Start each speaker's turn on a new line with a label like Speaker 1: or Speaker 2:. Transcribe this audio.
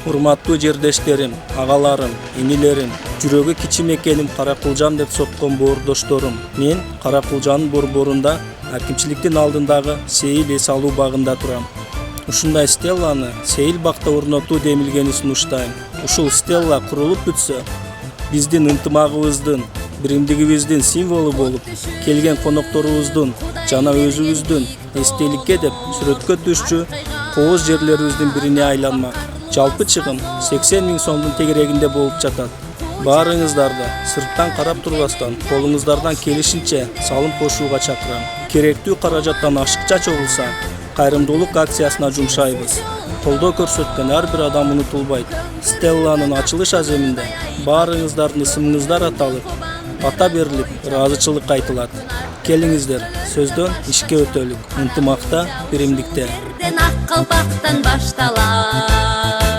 Speaker 1: Урматтуу жердештерим, агаларым, инилерим, жүрөгү кичим экеним Каракулжан деп соткон боордошторум. Мен Каракулжанын борборунда акимчиликтин алдындагы Сейил эс алуу багында турам. Ушундай стелланы Сейил бакта орнотуу демилгени сунуштайм. Ушул стелла курулуп бүтсө, биздин ынтымагыбыздын, биримдигибиздин символу болуп, келген конокторубуздун жана өзүбүздүн эстеликке деп сүрөткө түшчү кооз жерлерибиздин бирине айланмак. Жалпы чыгым 80 000 сомдун тегерегинде болуп жатат. Баарыңыздарды сырттан карап турбастан, колуңуздардан келишинче салым кошууга чакырам. Керектүү каражаттан ашыкча чогулса, кайрымдуулук акциясына жумшайбыз. Колдоо көрсөткөн ар бир адам унутулбайт. Стелланын ачылыш аземинде баарыңыздардын ысымыңыздар аталып, ата берилип, ыраазычылык айтылат. Келиңиздер, сөздөн ишке өтөлүк. Ынтымакта, биримдикте.
Speaker 2: Ак калпактан башталат.